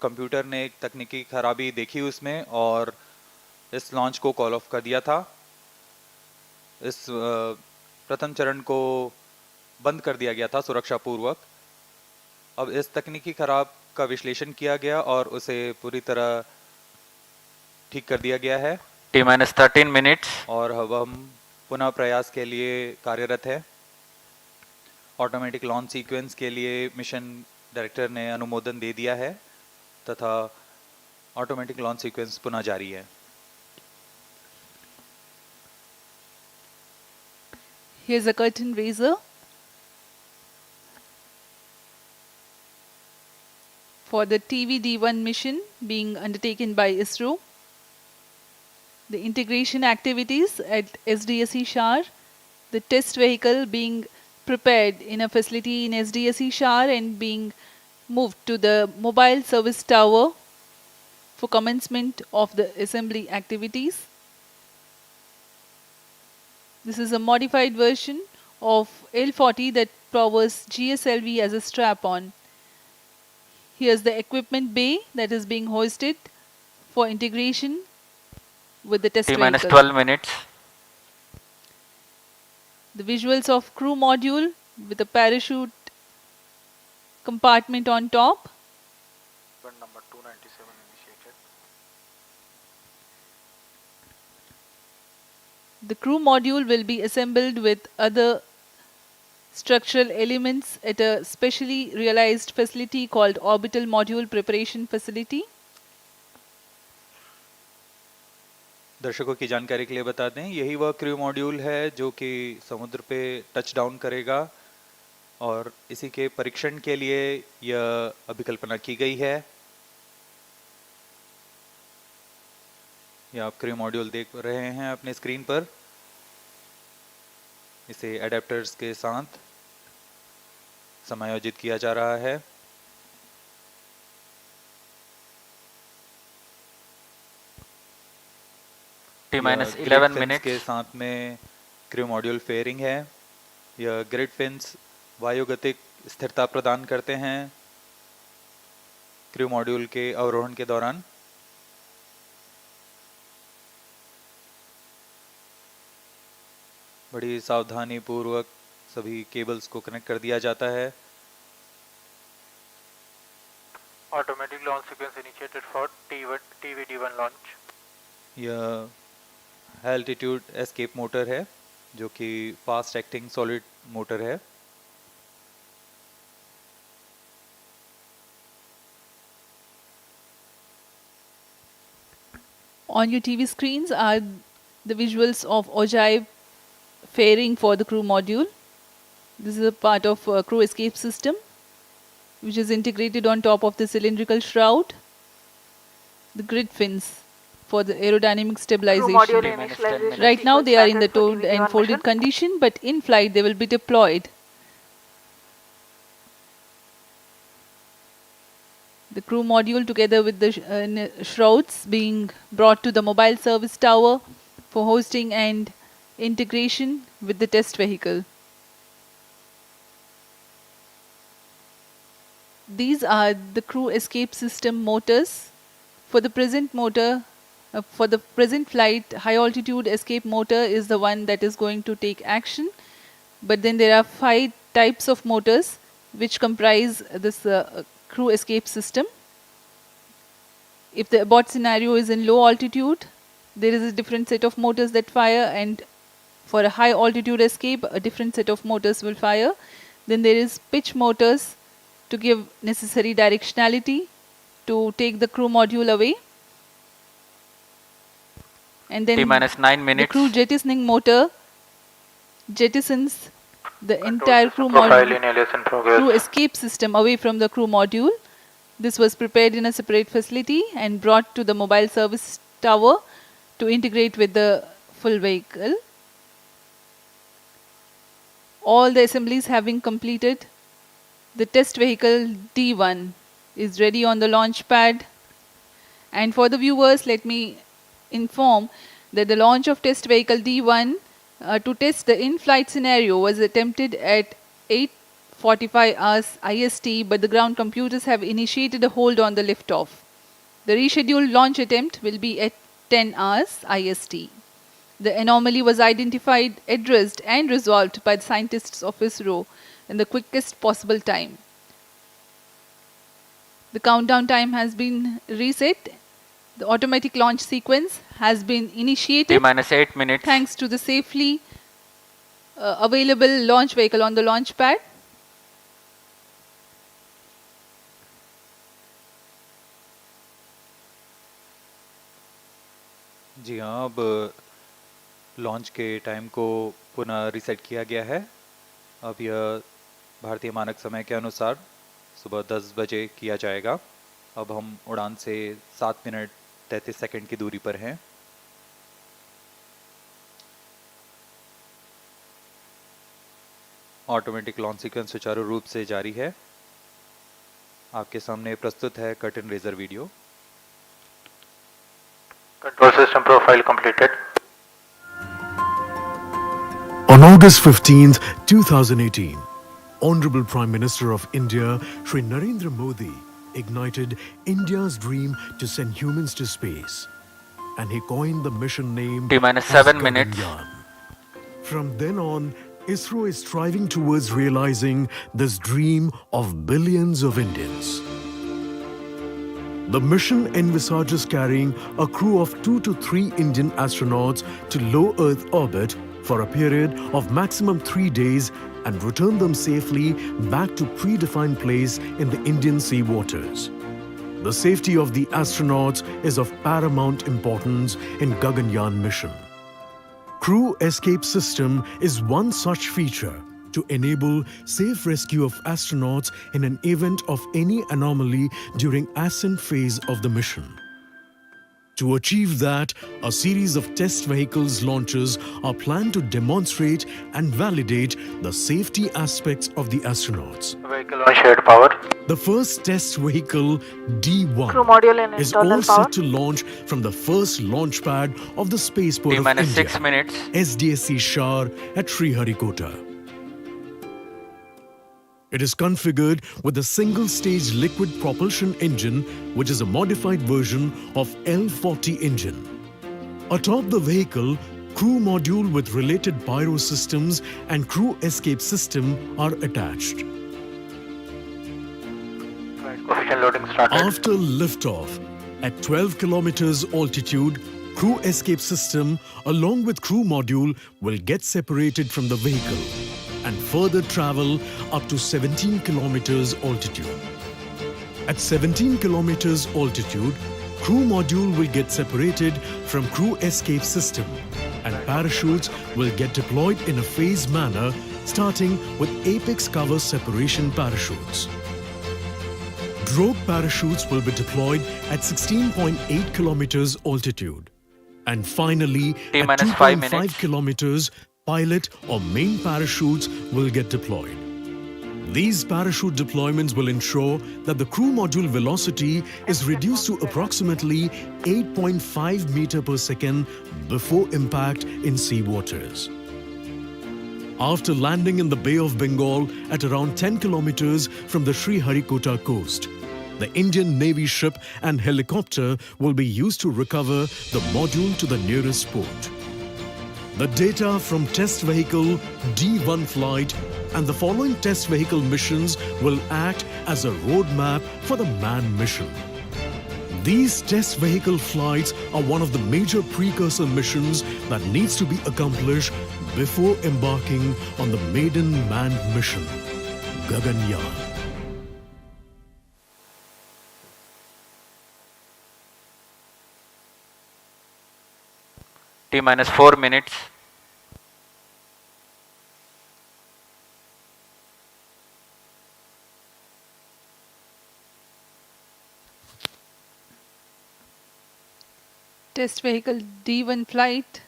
Computer ने एक तकनीकी खराबी देखी उसमें और इस लॉन्च को कॉल ऑफ कर दिया था। इस प्रथम चरण को बंद कर दिया गया था सुरक्षा पूर्वक। अब इस तकनीकी खराब का विश्लेषण किया गया और उसे पूरी तरह ठीक कर दिया गया है। T-13 minutes. और अब हम पुनः प्रयास के लिए कार्यरत है। ऑटोमेटिक लॉन्च सीक्वेंस के लिए मिशन डायरेक्टर ने अनुमोदन दे दिया है तथा ऑटोमेटिक लॉन्च सीक्वेंस पुनः जारी है। Here's a curtain raiser for the TV-DV1 mission being undertaken by ISRO. The integration activities at SDSE Shar, the test vehicle being prepared in a facility in SDSE Shar and being moved to the mobile service tower for commencement of the assembly activities. This is a modified version of L40 that powers GSLV as a strap-on. Here's the equipment bay that is being hoisted for integration with the test vehicle. T-12 minutes. The visuals of crew module with a parachute compartment on top. Number 297 initiated. The crew module will be assembled with other structural elements at a specially realized facility called Orbital Module Preparation Facility. दर्शकों की जानकारी के लिए बता दें, यही वह crew module है जो कि समुद्र पे टच डाउन करेगा और इसी के परीक्षण के लिए यह अभिकल्पना की गई है। ये आप क्रू मॉड्यूल देख रहे हैं अपने स्क्रीन पर। इसे एडेप्टर्स के साथ समायोजित किया जा रहा है। T-11 minutes के साथ में क्रू मॉड्यूल फेयरिंग है। यह ग्रिड फिन्स वायुगतिक स्थिरता प्रदान करते हैं क्रू मॉड्यूल के अवरोहण के दौरान। बड़ी सावधानी पूर्वक सभी केबल्स को कनेक्ट कर दिया जाता है। Automatic launch sequence initiated for TV-D1 launch. यह हाई एल्टीट्यूड एस्केप मोटर है जो कि फास्ट एक्टिंग सॉलिड मोटर है। On your TV screens are the visuals of ogive fairing for the crew module. This is a part of crew escape system which is integrated on top of the cylindrical shroud. The grid fins for the aerodynamic stabilization. Right now they are in the towed and folded condition, but in flight they will be deployed. The crew module together with the shrouds being brought to the mobile service tower for hosting and integration with the test vehicle. These are the crew escape system motors. For the present motor, for the present flight, high altitude escape motor is the one that is going to take action. But then there are 5 types of motors which comprise this crew escape system. If the abort scenario is in low altitude, there is a different set of motors that fire, and for a high altitude escape, a different set of motors will fire. Then there is pitch motors to give necessary directionality to take the crew module away. And then T-9 minutes. the crew jettisoning motor jettisons the entire crew module, crew escape system away from the crew module. This was prepared in a separate facility and brought to the mobile service tower to integrate with the full vehicle. All the assemblies having completed, the test vehicle D1 is ready on the launch pad. And for the viewers, let me inform that the launch of test vehicle D1 to test the in-flight scenario was attempted at 45 hours IST, but the ground computers have initiated a hold on the liftoff. The rescheduled launch attempt will be at 10 hours IST. The anomaly was identified, addressed and resolved by the scientists of ISRO in the quickest possible time. The countdown time has been reset. The automatic launch sequence has been initiated T-minus 8 minutes. thanks to the safely available launch vehicle on the launch pad. जी हाँ, अब launch के time को पुनः reset किया गया है। अब यह भारतीय मानक समय के अनुसार सुबह 10 बजे किया जाएगा। अब हम उड़ान से 7 मिनट 33 सेकंड की दूरी पर हैं। ऑटोमेटिक लॉन्च सीक्वेंस सुचारू रूप से जारी है। आपके सामने प्रस्तुत है curtain raiser video. Control system profile completed. On August 15th, 2018, Honorable Prime Minister of India, Shri Narendra Modi, ignited India's dream to send humans to space. And he coined the mission name T-minus as 7 minutes. Gaganyaan. From then on, ISRO is striving towards realizing this dream of billions of Indians. The mission envisages carrying a crew of 2 to 3 Indian astronauts to low Earth orbit for a period of maximum 3 days and return them safely back to predefined place in the Indian sea waters. The safety of the astronauts is of paramount importance in Gaganyaan mission. Crew escape system is one such feature to enable safe rescue of astronauts in an event of any anomaly during ascent phase of the mission. To achieve that, a series of test vehicles launches are planned to demonstrate and validate the safety aspects of the astronauts. Vehicle on shared power. The first test vehicle, D1, Crew module and is internal all power. set to launch from the first launch pad of the spaceport of T-minus India, 6 minutes. SDSC Shar at Sriharikota. It is configured with a single-stage liquid propulsion engine, which is a modified version of L40 engine. Atop the vehicle, crew module with related pyro systems and crew escape system are attached. Flight coefficient loading started. After liftoff, at 12 kilometers altitude, crew escape system along with crew module will get separated from the vehicle and further travel up to 17 kilometers altitude. At 17 kilometers altitude, crew module will get separated from crew escape system and parachutes will get deployed in a phased manner, starting with apex cover separation parachutes. Drogue parachutes will be deployed at 16.8 kilometers altitude. And finally, at T-minus 5 2.5 minutes. kilometers, pilot or main parachutes will get deployed. These parachute deployments will ensure that the crew module velocity is reduced to approximately 8.5 meter per second before impact in sea waters. After landing in the Bay of Bengal at around 10 kilometers from the Sriharikota coast, the Indian Navy ship and helicopter will be used to recover the module to the nearest port. The data from test vehicle D1 flight and the following test vehicle missions will act as a roadmap for the manned mission. These test vehicle flights are one of the major precursor missions that needs to be accomplished before embarking on the maiden manned mission, Gaganyaan. T-minus 4 minutes. Test vehicle D1 flight.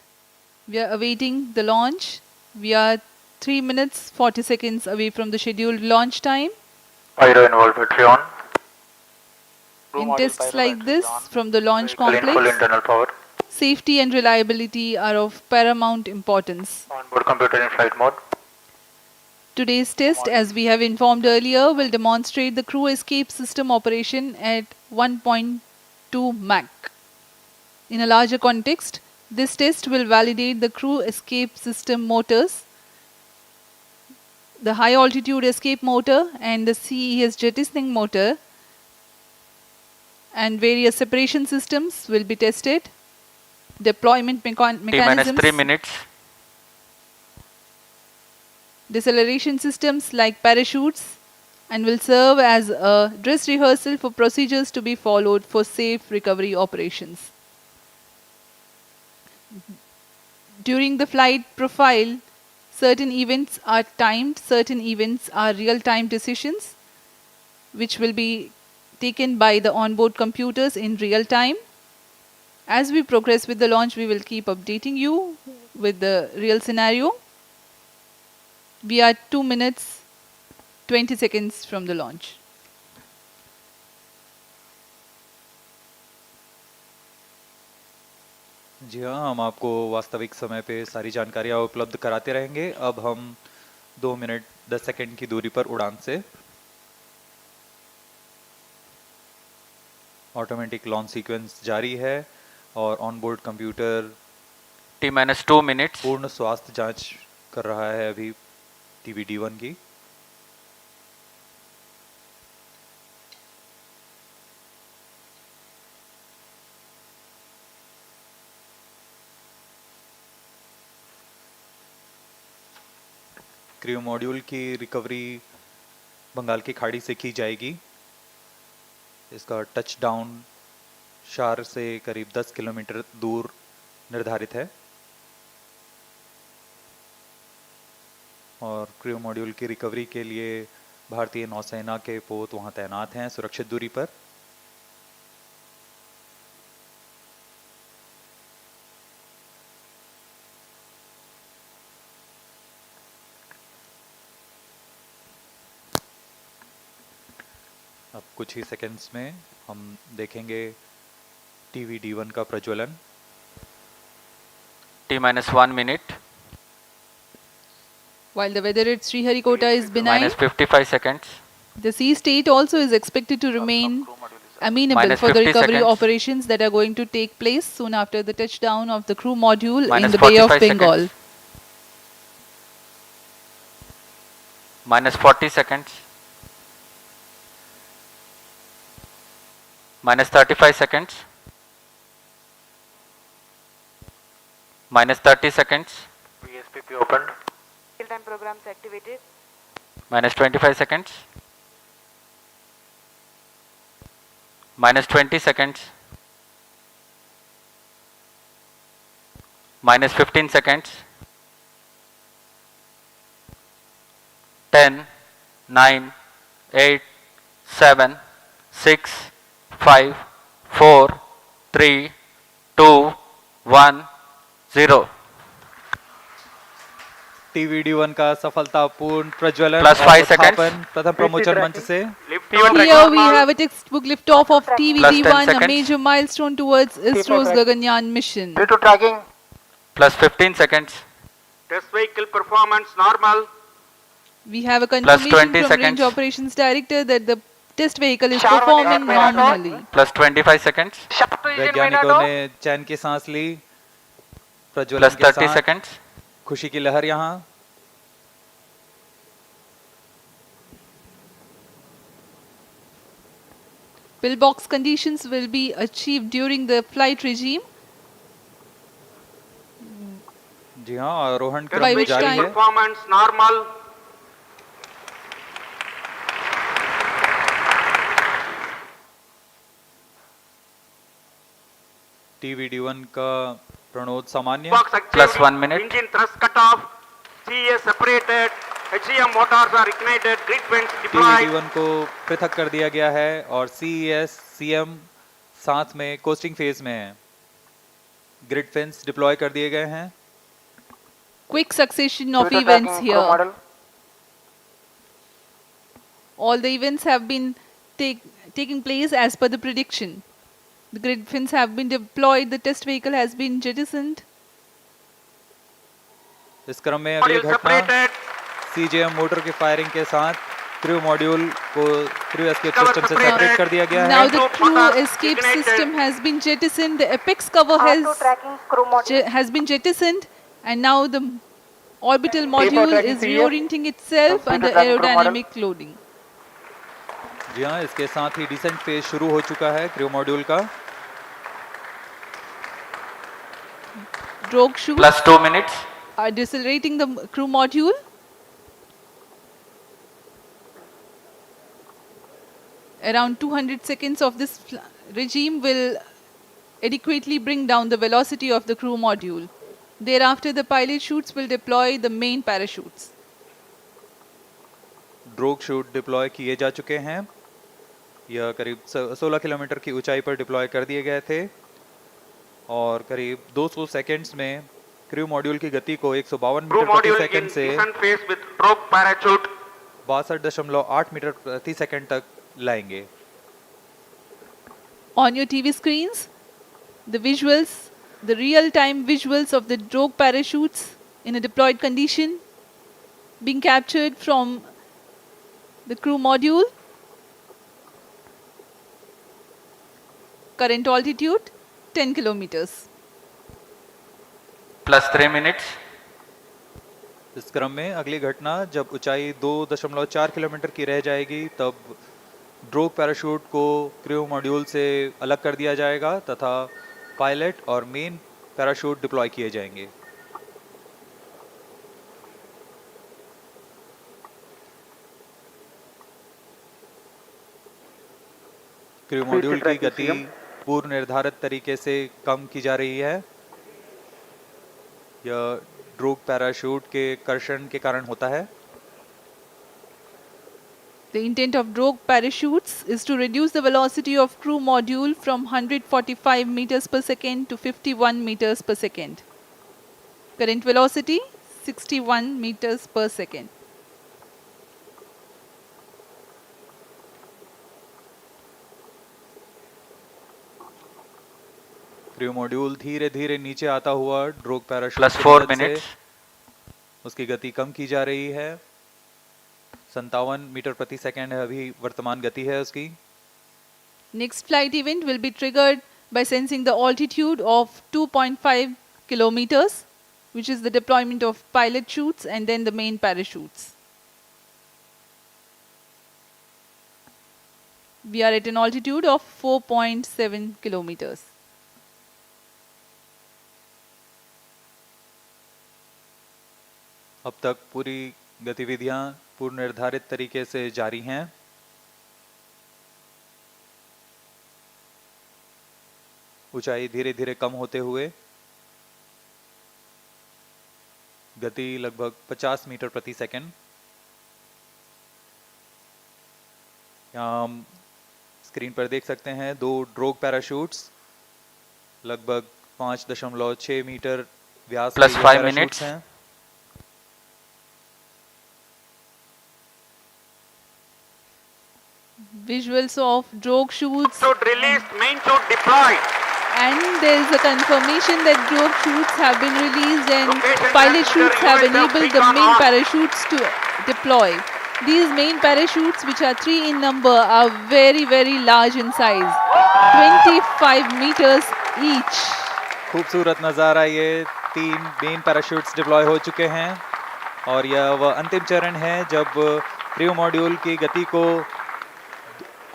We are awaiting the launch. We are 3 minutes 40 seconds away from the scheduled launch time. Pyro involved battery on. Crew In module tests pyro like battery this on. from the launch Vehicle in full complex, internal power. safety and reliability are of paramount importance. Onboard computer in flight mode. Today's test, as we have informed earlier, will demonstrate the crew escape system operation at 1.2 Mach. In a larger context, this test will validate the crew escape system motors, the high altitude escape motor and the CES jettisoning motor, and various separation systems will be tested. Deployment mechanisms. T-minus 3 minutes. Deceleration systems like parachutes, and will serve as a dress rehearsal for procedures to be followed for safe recovery operations. During the flight profile, certain events are timed, certain events are real-time decisions, which will be taken by the onboard computers in real time. As we progress with the launch, we will keep updating you with the real scenario. We are 2 minutes 20 seconds from the launch. जी हाँ, हम आपको वास्तविक समय पे सारी जानकारियाँ उपलब्ध कराते रहेंगे। अब हम 2 मिनट 10 सेकंड की दूरी पर उड़ान से ऑटोमेटिक लॉन्च सीक्वेंस जारी है और ऑनबोर्ड कंप्यूटर T-minus 2 minutes. पूर्ण स्वास्थ्य जांच कर रहा है अभी TV-DV1 की। क्रू मॉड्यूल की रिकवरी बंगाल की खाड़ी से की जाएगी। इसका टच डाउन शार से करीब 10 किलोमीटर दूर निर्धारित है और क्रू मॉड्यूल की रिकवरी के लिए भारतीय नौसेना के पोत वहां तैनात हैं सुरक्षित दूरी पर। अब कुछ ही सेकंड्स में हम देखेंगे TV-DV1 का प्रज्वलन। T-minus 1 minute. While the weather at Sriharikota is benign, Minus 55 seconds. the sea state also is expected to remain amenable Minus for the 50 recovery seconds. operations that are going to take place soon after the touchdown of the crew module in Minus the Bay of 45 Bengal. seconds. Minus 40 seconds. Minus 35 seconds. Minus 30 seconds. VSPP opened. Real-time programs activated. Minus 25 seconds. Minus 20 seconds. Minus 15 seconds. 10, 9, 8, 7, 6, 5, 4, 3, 2, 1, 0. TV-DV1 का सफलतापूर्ण प्रज्वलन Plus और 5 seconds. उत्थापन प्रथम प्रमोचन मंच से। Lift Here we have a textbook liftoff of 10 TV-DV1, a seconds. major milestone towards ISRO's Gaganyaan mission. Due to tracking, Plus 15 seconds. test vehicle performance normal. We have a Plus confirmation 20 from seconds. Range Operations Director that the test vehicle is Sharp performing and accurate. nominally. Plus 25 seconds. Shaft to engine वैज्ञानिकों window. ने चैन की सांस ली। प्रज्वलन Plus के 30 साथ seconds. खुशी की लहर यहाँ। Pillbox conditions will be achieved during the flight regime, जी हाँ, आरोहण By क्रम which जारी time? है। Performance normal. TV-DV1 का प्रणोद सामान्य। Box achieved. Plus 1 minute. Engine thrust cut off. CES separated. HEM motors are ignited. Grid vents deployed. TV-DV1 को पृथक कर दिया गया है और CES, CM साथ में कोस्टिंग फेज में है। ग्रिड फेंस डिप्लॉय कर दिए गए हैं। quick succession of Due to events tracking, crew here. model. All the events have been taking place as per the prediction. The grid fins have been deployed, the test vehicle has been jettisoned. इस क्रम में अगली Module घटना separated. CJM motor की firing के साथ crew module को crew escape system से सेपरेट कर दिया गया Now है। the crew escape system has been jettisoned. The apex cover R2 tracking crew module. has been jettisoned, and now the orbital module is reorienting itself under aerodynamic loading. जी हाँ, इसके साथ ही decent phase शुरू हो चुका है crew module का। Drogue chutes Plus 2 minutes. are decelerating the crew module. Around 200 seconds of this regime will adequately bring down the velocity of the crew module. Thereafter, the pilot chutes will deploy the main parachutes. Drogue shoot deploy किए जा चुके हैं। यह करीब 16 kilometre की ऊंचाई पर deploy कर दिए गए थे और करीब 200 सेकंड्स में क्रू मॉड्यूल की गति को 152 Crew मीटर प्रति module in सेकंड से descent phase with drogue parachute. 62.8 metre प्रति सेकंड तक लाएंगे। On your TV screens, the visuals, the real-time visuals of the drogue parachutes in a deployed condition being captured from the crew module. Current altitude 10 kilometers. Plus 3 minutes. इस क्रम में अगली घटना जब ऊंचाई 2.4 किलोमीटर की रह जाएगी तब ड्रोग पैराशूट को क्रू मॉड्यूल से अलग कर दिया जाएगा तथा पायलट और मेन पैराशूट डिप्लॉय किए जाएंगे। क्रू मॉड्यूल की गति पूर्व निर्धारित तरीके से कम की जा रही है। यह ड्रोग पैराशूट के कर्षण के कारण होता है। The intent of drogue parachutes is to reduce the velocity of crew module from 145 meters per second to 51 meters per second. Current velocity 61 meters per second. Crew module धीरे धीरे नीचे आता हुआ ड्रोग पैराशूट Plus की 4 मदद से minutes. उसकी गति कम की जा रही है। 57 मीटर प्रति सेकंड है अभी वर्तमान गति है उसकी। Next flight event will be triggered by sensing the altitude of 2.5 kilometers, which is the deployment of pilot chutes and then the main parachutes. We are at an altitude of 4.7 kilometers. अब तक पूरी गतिविधियां पूर्व निर्धारित तरीके से जारी हैं। ऊंचाई धीरे धीरे कम होते हुए गति लगभग 50 मीटर प्रति सेकंड। यहाँ हम स्क्रीन पर देख सकते हैं दो ड्रोग पैराशूट्स लगभग 5.6 मीटर व्यास के Plus ये 5 पैराशूट्स minutes. हैं। Visuals of drogue chutes, Chute released, main chute deployed. and there is a confirmation that drogue chutes have been released and Location pilot and chutes have the event of enabled the beacon main on. parachutes to deploy. These main parachutes, which are 3 in number, are very, very large in size, 25 meters each. खूबसूरत नज़ारा ये 3 main parachutes deploy हो चुके हैं और यह वह अंतिम चरण है जब क्रू मॉड्यूल की गति को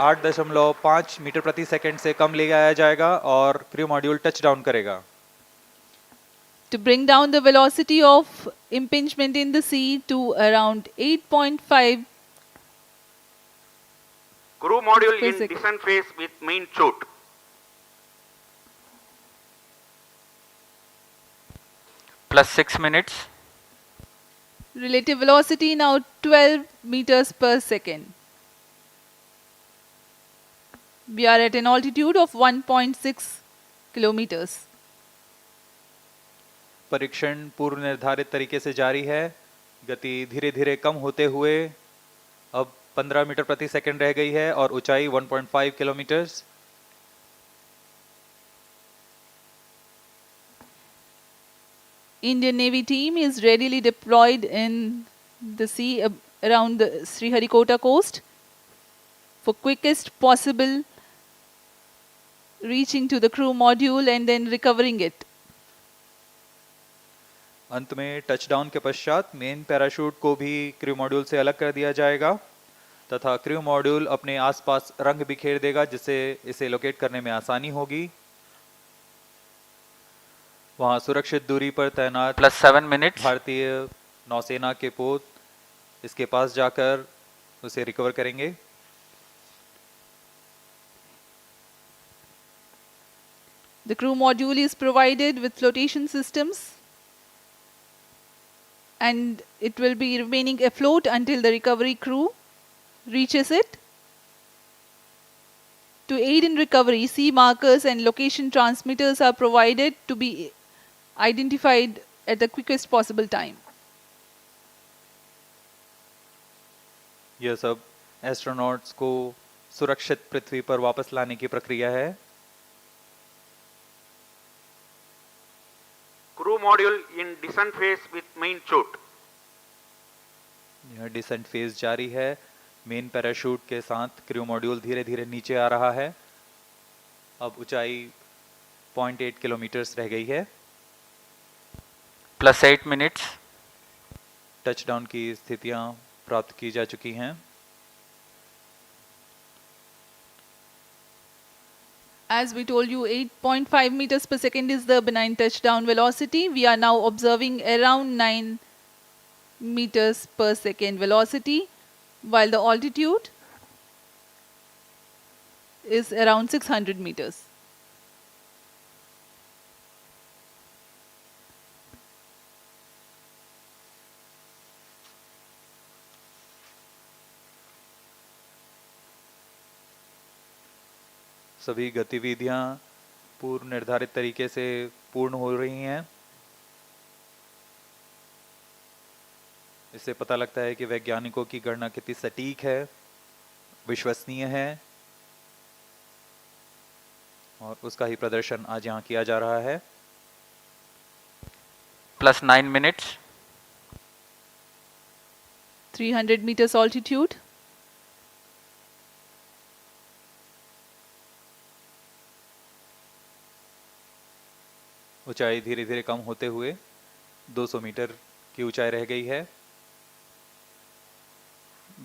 8.5 मीटर प्रति सेकंड से कम ले आया जाएगा और क्रू मॉड्यूल टच डाउन करेगा। To bring down the velocity of impingement in the sea to around 8.5 Crew module per in second. descent phase with main chute. Plus 6 minutes. Relative velocity now 12 meters per second. We are at an altitude of 1.6 kilometers. परीक्षण पूर्व निर्धारित तरीके से जारी है। गति धीरे धीरे कम होते हुए अब 15 मीटर प्रति सेकंड रह गई है और ऊंचाई 1.5 kilometre. Indian Navy team is readily deployed in the sea around the Sriharikota coast for quickest possible reaching to the crew module and then recovering it. अंत में टचडाउन के पश्चात मेन पैराशूट को भी क्रू मॉड्यूल से अलग कर दिया जाएगा तथा क्रू मॉड्यूल अपने आसपास रंग बिखेर देगा जिससे इसे लोकेट करने में आसानी होगी। वहां सुरक्षित दूरी पर तैनात +7 minutes. भारतीय नौसेना के पोत इसके पास जाकर उसे रिकवर करेंगे। The crew module is provided with flotation systems and it will be remaining afloat until the recovery crew reaches it. To aid in recovery, sea markers and location transmitters are provided to be identified at the quickest possible time. यह सब astronauts को सुरक्षित पृथ्वी पर वापस लाने की प्रक्रिया है। Crew module in descent phase with main chute. यह डिसेंट फेज जारी है। मेन पैराशूट के साथ क्रू मॉड्यूल धीरे धीरे नीचे आ रहा है। अब ऊंचाई 0.8 किलोमीटर्स रह गई है। +8 minutes. टचडाउन की स्थितियां प्राप्त की जा चुकी हैं। As we told you, 8.5 meters per second is the benign touchdown velocity. We are now observing around 9 meters per second velocity, while the altitude is around 600 meters. सभी गतिविधियां पूर्व निर्धारित तरीके से पूर्ण हो रही हैं। इससे पता लगता है कि वैज्ञानिकों की गणना कितनी सटीक है, विश्वसनीय है और उसका ही प्रदर्शन आज यहाँ किया जा रहा है। +9 minutes. 300 meters altitude. ऊंचाई धीरे धीरे कम होते हुए 200 मीटर की ऊंचाई रह गई है।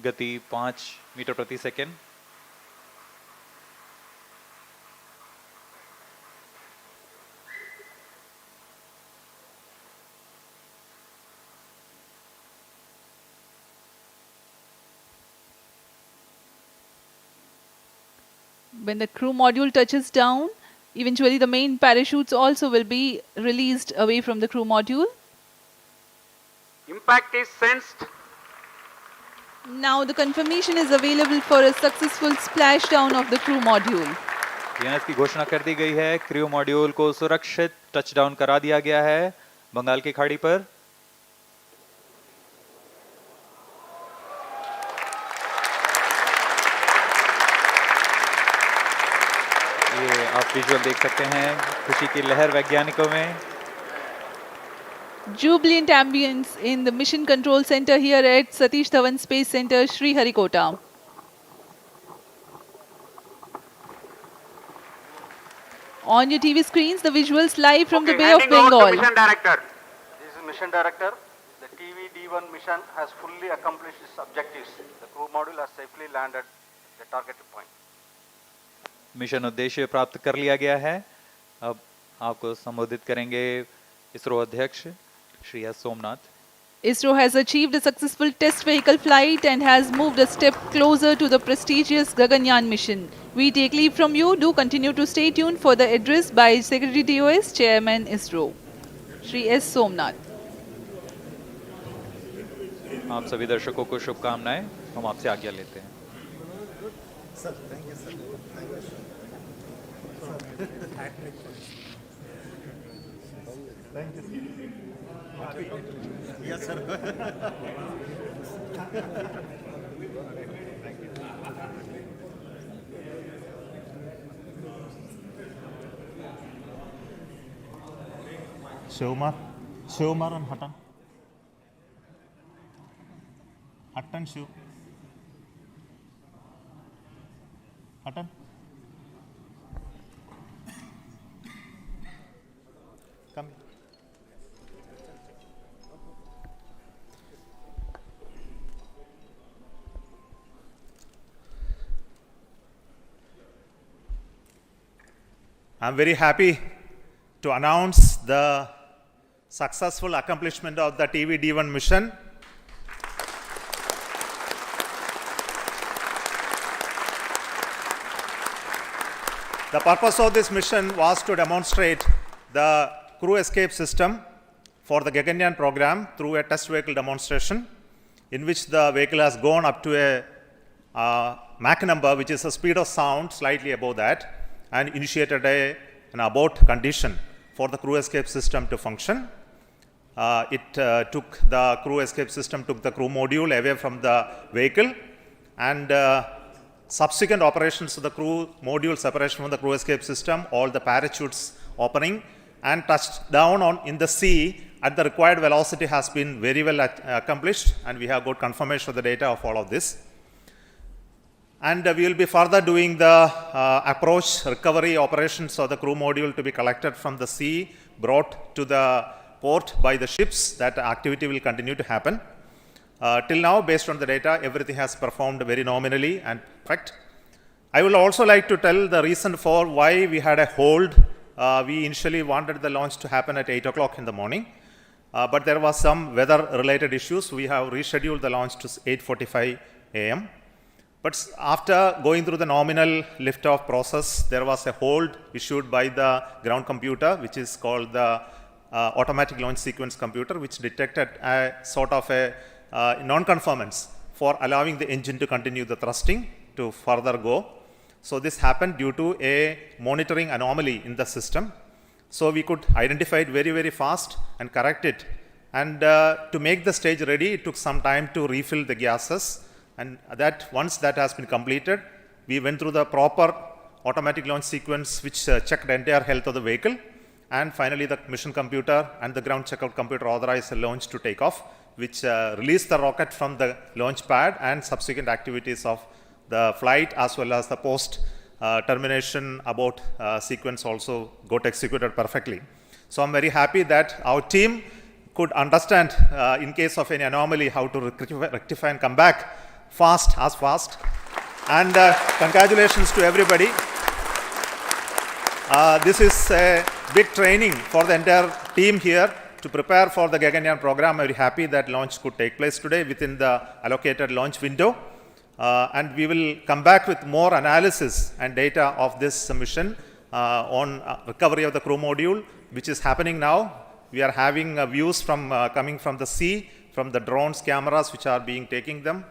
गति 5 मीटर प्रति second. When the crew module touches down, eventually the main parachutes also will be released away from the crew module. Impact is sensed. Now the confirmation is available for a successful splashdown of the crew module. यहाँ इसकी घोषणा कर दी गई है। Crew module को सुरक्षित touchdown करा दिया गया है बंगाल की खाड़ी पर। ये आप विजुअल देख सकते हैं, खुशी की लहर वैज्ञानिकों में। Jubilant ambience in the Mission Control Center here at Satish Dhawan Space Center, Sriharikota. On your TV screens, the visuals live from the Bay of Handing over to Bengal. Mission Director. This is Mission Director. The TV-DV1 mission has fully accomplished its objectives. The crew module has safely landed the targeted point. Mission उद्देश्य प्राप्त कर लिया गया है। अब आपको संबोधित करेंगे इसरो अध्यक्ष Shri S Somnath. ISRO has achieved a successful test vehicle flight and has moved a step closer to the prestigious Gaganyaan mission. We take leave from you. Do continue to stay tuned for the address by Secretary DOS, Chairman ISRO, Shri S. Somnath. आप सभी दर्शकों को शुभकामनाएं। हम आपसे आज्ञा लेते हैं। शिवमार आणि हटन Attention. Attention. Come. I'm very happy to announce the successful accomplishment of the TV-D1 mission. The purpose of this mission was to demonstrate the crew escape system for the Gaganyaan program through a test vehicle demonstration in which the vehicle has gone up to a Mach number, which is the speed of sound, slightly above that, and initiated an abort condition for the crew escape system to function. The crew escape system took the crew module away from the vehicle, and subsequent operations of the crew module separation from the crew escape system, all the parachutes opening and touched down in the sea at the required velocity has been very well accomplished, and we have got confirmation of the data of all of this. And we will be further doing the approach recovery operations of the crew module to be collected from the sea, brought to the port by the ships. That activity will continue to happen. Till now, based on the data, everything has performed very nominally and perfect. I would also like to tell the reason for why we had a hold. We initially wanted the launch to happen at 8 o'clock in the morning, but there was some weather-related issues. We have rescheduled the launch to 8:45 a.m. But after going through the nominal liftoff process, there was a hold issued by the ground computer, which is called the automatic launch sequence computer, which detected a sort of a non-conformance for allowing the engine to continue the thrusting to further go. So this happened due to a monitoring anomaly in the system. So we could identify it very, very fast and correct it. And to make the stage ready, it took some time to refill the gases. And that once that has been completed, we went through the proper automatic launch sequence, which checked the entire health of the vehicle. And finally, the mission computer and the ground checkout computer authorized the launch to take off, which released the rocket from the launch pad, and subsequent activities of the flight as well as the post termination abort sequence also got executed perfectly. So I'm very happy that our team could understand in case of any anomaly how to rectify and come back fast. And congratulations to everybody. This is a big training for the entire team here to prepare for the Gaganyaan program. I'm very happy that launch could take place today within the allocated launch window. And we will come back with more analysis and data of this mission on recovery of the crew module, which is happening now. We are having views from coming from the sea, from the drones, cameras which are being taking them.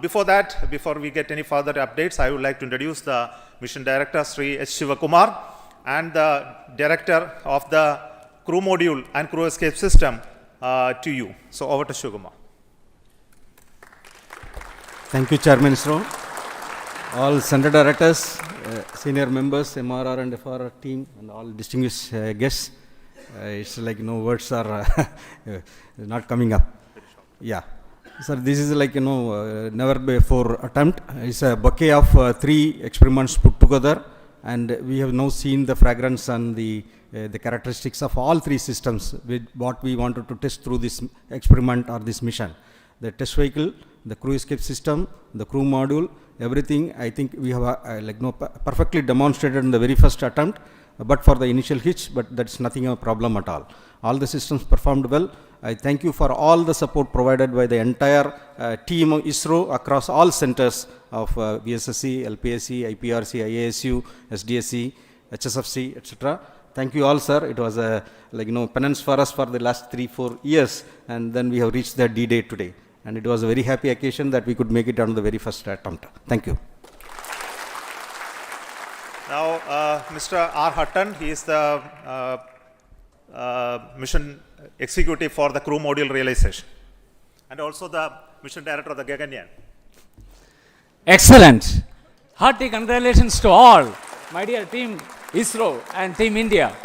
Before we get any further updates, I would like to introduce the mission director, Sri S. Shivakumar, and the director of the crew module and crew escape system to you. So over to Shivakumar. Thank you, Chairman ISRO. All center directors, senior members, MRR and FRR team, and all distinguished guests. It's like words are not coming up. Yeah. Sir, this is like never before attempt. It's a bouquet of 3 experiments put together, and we have now seen the fragrance and the characteristics of all 3 systems with what we wanted to test through this experiment or this mission. The test vehicle, the crew escape system, the crew module, everything I think we have perfectly demonstrated in the very first attempt, but for the initial hitch, but that's nothing of a problem at all. All the systems performed well. I thank you for all the support provided by the entire team of ISRO across all centers of VSSC, LPSC, IPRC, IASU, SDSC, HSFC, etc. Thank you all, sir. It was a penance for us for the last 3-4 years, and then we have reached the D-Day today. And it was a very happy occasion that we could make it on the very first attempt. Thank you. Now, Mr. R. Hutton, he is the mission executive for the crew module realization, and also the mission director of the Gaganyaan. Excellent. Hearty congratulations to all, my dear team ISRO and team India.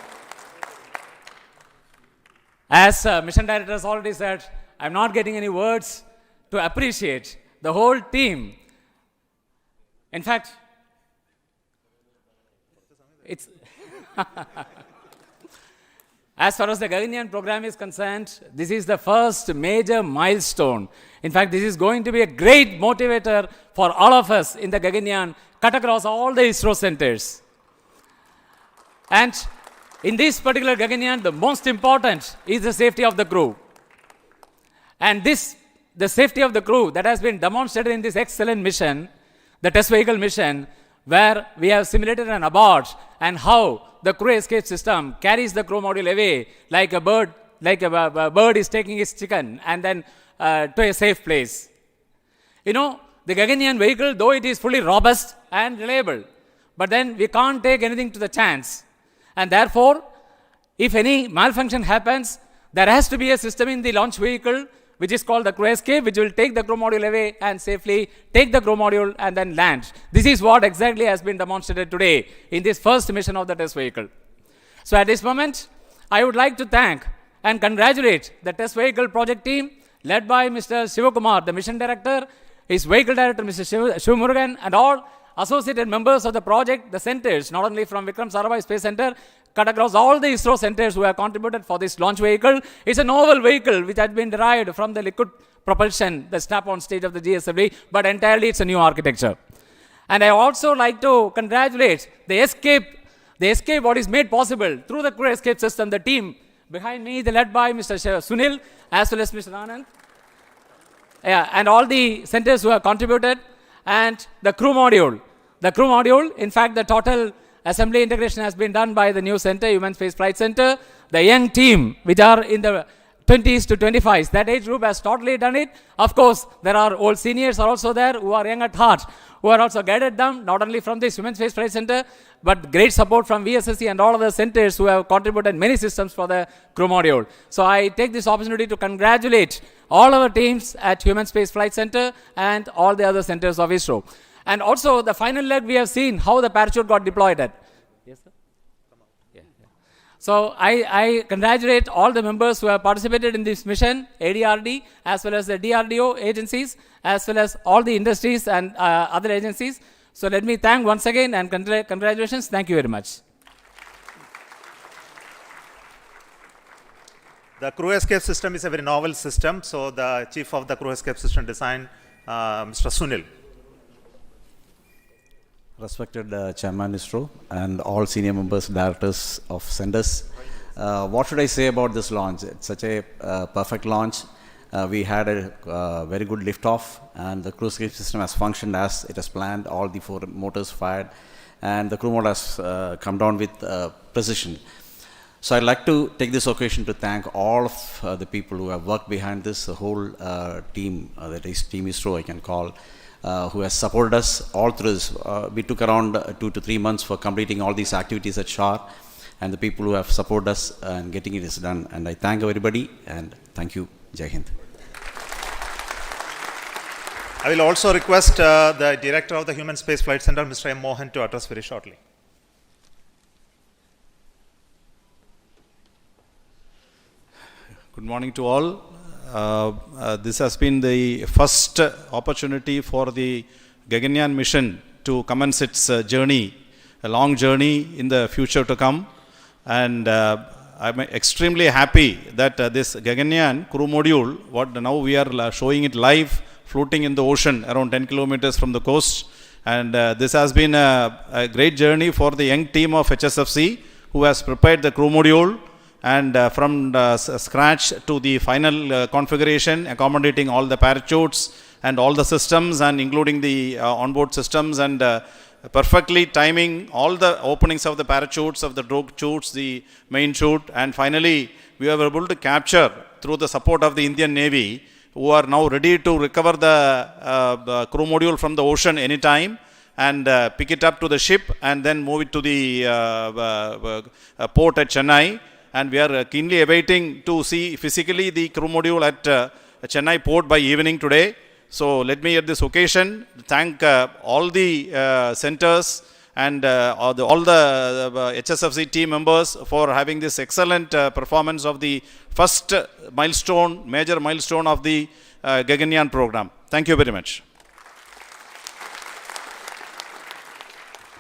As mission director has already said, I'm not getting any words to appreciate the whole team. In fact, it's as far as the Gaganyaan program is concerned, this is the first major milestone. In fact, this is going to be a great motivator for all of us in the Gaganyaan, cut across all the ISRO centers. And in this particular Gaganyaan, the most important is the safety of the crew. And the safety of the crew that has been demonstrated in this excellent mission, the test vehicle mission, where we have simulated an abort and how the crew escape system carries the crew module away like a bird is taking its chicken and then to a safe place. You know, the Gaganyaan vehicle, though it is fully robust and reliable, but then we can't take anything to the chance. And therefore, if any malfunction happens, there has to be a system in the launch vehicle which is called the crew escape, which will take the crew module away and safely take the crew module and then land. This is what exactly has been demonstrated today in this first mission of the test vehicle. So at this moment, I would like to thank and congratulate the test vehicle project team led by Mr. Shivakumar, the mission director, his vehicle director, Mr. Shivamurugan, and all associated members of the project, the centers, not only from Vikram Sarabhai Space Center, cut across all the ISRO centers who have contributed for this launch vehicle. It's a novel vehicle which has been derived from the liquid propulsion, the snap-on stage of the GSLV, but entirely it's a new architecture. And I also like to congratulate the escape what is made possible through the crew escape system, the team behind me, led by Mr. Sunil, as well as Mr. Anand, and all the centers who have contributed, and the crew module. The crew module, in fact, the total assembly integration has been done by the new center, Human Space Flight Center. The young team, which are in the 20s to 25s, that age group has totally done it. Of course, there are old seniors are also there who are young at heart, who are also guided them, not only from this Human Space Flight Center, but great support from VSSC and all other centers who have contributed many systems for the crew module. So I take this opportunity to congratulate all our teams at Human Space Flight Center and all the other centers of ISRO. And also the final leg, we have seen how the parachute got deployed at. Yes, sir? Yeah. So I congratulate all the members who have participated in this mission, ADRD, as well as the DRDO agencies, as well as all the industries and other agencies. So let me thank once again and congratulations. Thank you very much. The crew escape system is a very novel system. So the chief of the crew escape system design, Mr. Sunil. Respected Chairman ISRO and all senior members, directors of centers. What should I say about this launch? It's such a perfect launch. We had a very good liftoff, and the crew escape system has functioned as it has planned. All the 4 motors fired, and the crew mode has come down with precision. So I'd like to take this occasion to thank all of the people who have worked behind this, the whole team, that is Team ISRO I can call, who has supported us all through this. We took around 2 to 3 months for completing all these activities at SHAR, and the people who have supported us and getting it is done. And I thank everybody, and thank you. Jai Hind. I will also request the director of the Human Space Flight Center, Mr. M. Mohan, to address very shortly. Good morning to all. This has been the first opportunity for the Gaganyaan mission to commence its journey, a long journey in the future to come. And I'm extremely happy that this Gaganyaan crew module, what now we are showing it live, floating in the ocean around 10 kilometers from the coast. And this has been a great journey for the young team of HSFC, who has prepared the crew module, and from scratch to the final configuration, accommodating all the parachutes and all the systems, and including the onboard systems, and perfectly timing all the openings of the parachutes, of the drogue chutes, the main chute. And finally, we were able to capture, through the support of the Indian Navy, who are now ready to recover the crew module from the ocean anytime, and pick it up to the ship and then move it to the port at Chennai. And we are keenly awaiting to see physically the crew module at Chennai port by evening today. So let me at this occasion thank all the centers and all the HSFC team members for having this excellent performance of the first major milestone of the Gaganyaan program. Thank you very much.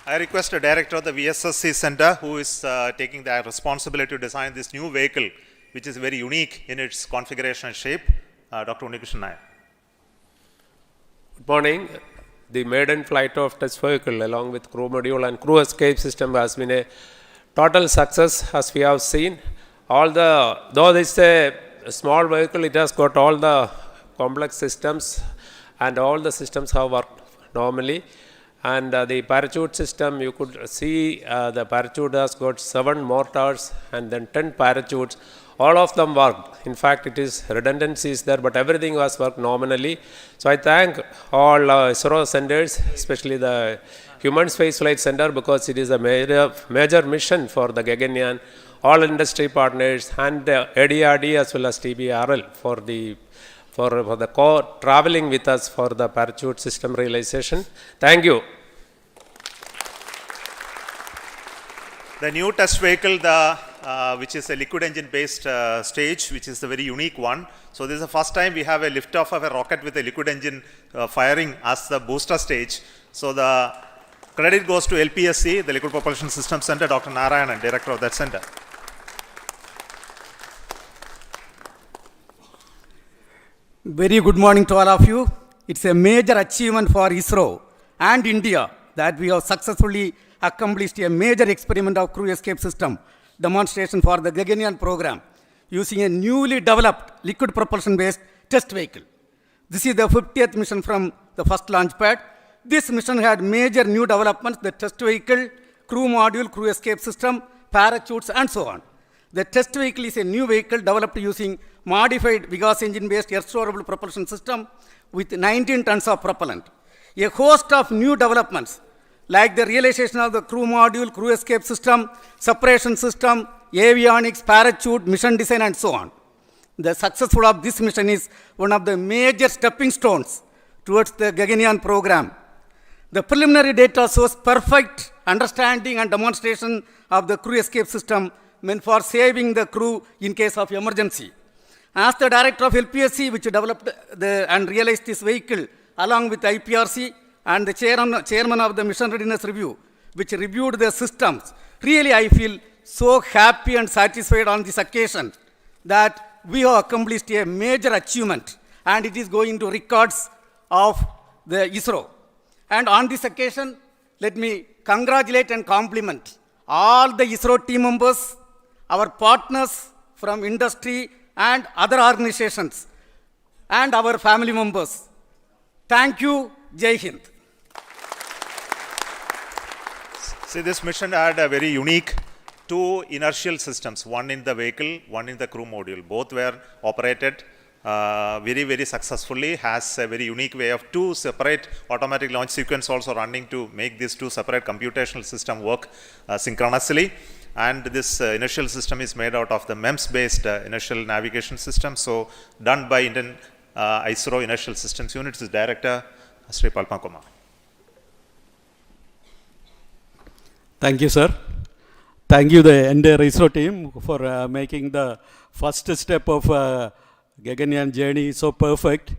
I request the director of the VSSC Center, who is taking the responsibility to design this new vehicle, which is very unique in its configuration and shape, Dr. Unnikrishnan Nair. Good morning. The maiden flight of test vehicle along with crew module and crew escape system has been a total success, as we have seen. Though this is a small vehicle, it has got all the complex systems, and all the systems have worked normally. And the parachute system, you could see the parachute has got 7 mortars and then 10 parachutes. All of them worked. In fact, it is redundancies there, but everything was worked nominally. So I thank all ISRO centers, especially the Human Space Flight Center, because it is a major mission for the Gaganyaan, all industry partners, and ADRD as well as TBRL for the traveling with us for the parachute system realization. Thank you. The new test vehicle, which is a liquid engine based stage, which is a very unique one. So this is the first time we have a liftoff of a rocket with a liquid engine firing as the booster stage. So the credit goes to LPSC, the Liquid Propulsion System Center, Dr. Narayanan, director of that center. Very good morning to all of you. It's a major achievement for ISRO and India that we have successfully accomplished a major experiment of crew escape system demonstration for the Gaganyaan program using a newly developed liquid propulsion based test vehicle. This is the 50th mission from the first launch pad. This mission had major new developments: the test vehicle, crew module, crew escape system, parachutes, and so on. The test vehicle is a new vehicle developed using modified Vigas engine-based air-storable propulsion system with 19 tons of propellant. A host of new developments like the realization of the crew module, crew escape system, separation system, avionics, parachute, mission design, and so on. The success of this mission is one of the major stepping stones towards the Gaganyaan program. The preliminary data shows perfect understanding and demonstration of the crew escape system meant for saving the crew in case of emergency. As the director of LPSC, which developed and realized this vehicle along with IPRC, and the chairman of the Mission Readiness Review, which reviewed the systems, really I feel so happy and satisfied on this occasion that we have accomplished a major achievement, and it is going to records of the ISRO. And on this occasion, let me congratulate and compliment all the ISRO team members, our partners from industry and other organizations, and our family members. Thank you. Jai Hind. See, this mission had a very unique 2 inertial systems, one in the vehicle, one in the crew module. Both were operated very, very successfully, has a very unique way of 2 separate automatic launch sequence also running to make these 2 separate computational system work synchronously. And this inertial system is made out of the MEMS-based inertial navigation system. So, done by Indian ISRO Inertial Systems Unit. Its director, Sri Palma Kumar. Thank you, sir. Thank you, the entire ISRO team, for making the first step of Gaganyaan journey so perfect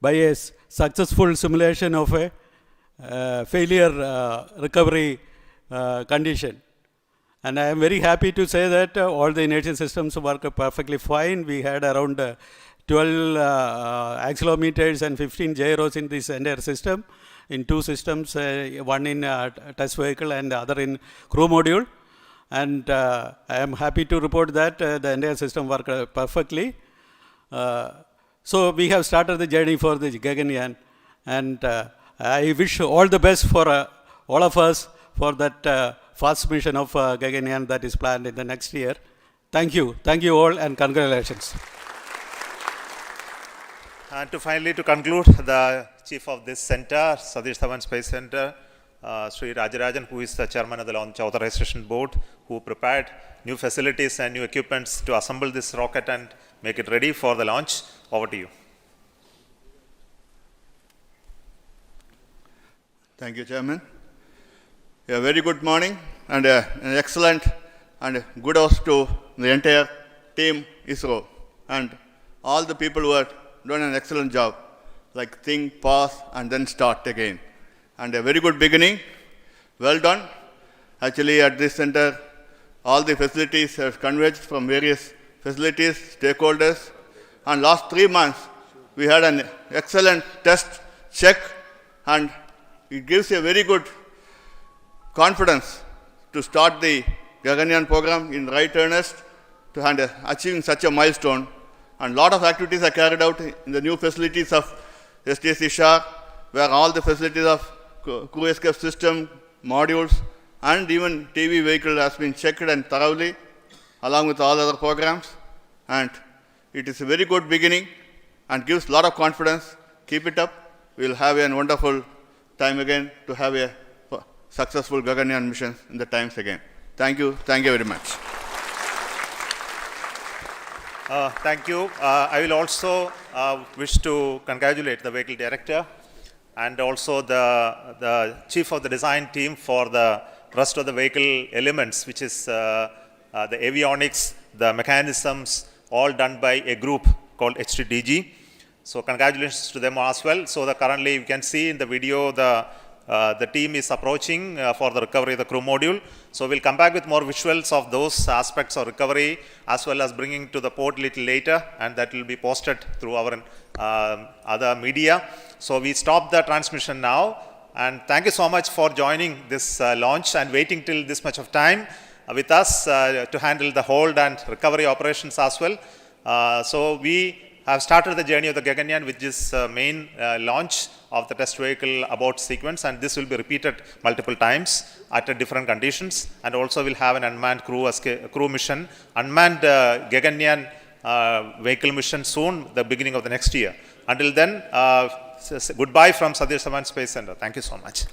by a successful simulation of a failure recovery condition. And I am very happy to say that all the inertial systems work perfectly fine. We had around 12 accelerometers and 15 gyros in this entire system, in 2 systems, one in test vehicle and the other in crew module. And I am happy to report that the entire system worked perfectly. So we have started the journey for the Gaganyaan, and I wish all the best for all of us for that first mission of Gaganyaan that is planned in the next year. Thank you all, and congratulations. And to conclude, the chief of this center, Satish Dhawan Space Center, Sri Rajarajan, who is the chairman of the Launch Authorization Board, who prepared new facilities and new equipments to assemble this rocket and make it ready for the launch. Over to you. Thank you, Chairman. A very good morning and an excellent and good host to the entire team ISRO and all the people who have done an excellent job, like think, pause, and then start again. And a very good beginning. Well done. Actually, at this center, all the facilities have converged from various facilities, stakeholders, and last 3 months, we had an excellent test check, and it gives a very good confidence to start the Gaganyaan program in right earnest to achieving such a milestone. And lot of activities are carried out in the new facilities of STS Shah, where all the facilities of crew escape system, modules, and even TV vehicle has been checked and thoroughly, along with all other programs. And it is a very good beginning and gives a lot of confidence. Keep it up. We will have a wonderful time again to have a successful Gaganyaan mission in the times again. Thank you. Thank you very much. Thank you. I will also wish to congratulate the vehicle director and also the chief of the design team for the rest of the vehicle elements, which is the avionics, the mechanisms, all done by a group called HTDG. So congratulations to them as well. So currently you can see in the video the team is approaching for the recovery of the crew module. So we'll come back with more visuals of those aspects of recovery as well as bringing to the port a little later, and that will be posted through our other media. So we stop the transmission now, and thank you so much for joining this launch and waiting till this much of time with us to handle the hold and recovery operations as well. So we have started the journey of the Gaganyaan with this main launch of the test vehicle abort sequence, and this will be repeated multiple times at different conditions, and also we'll have an unmanned crew mission, unmanned Gaganyaan vehicle mission soon, the beginning of the next year. Until then, goodbye from Satish Dhawan Space Center. Thank you so much.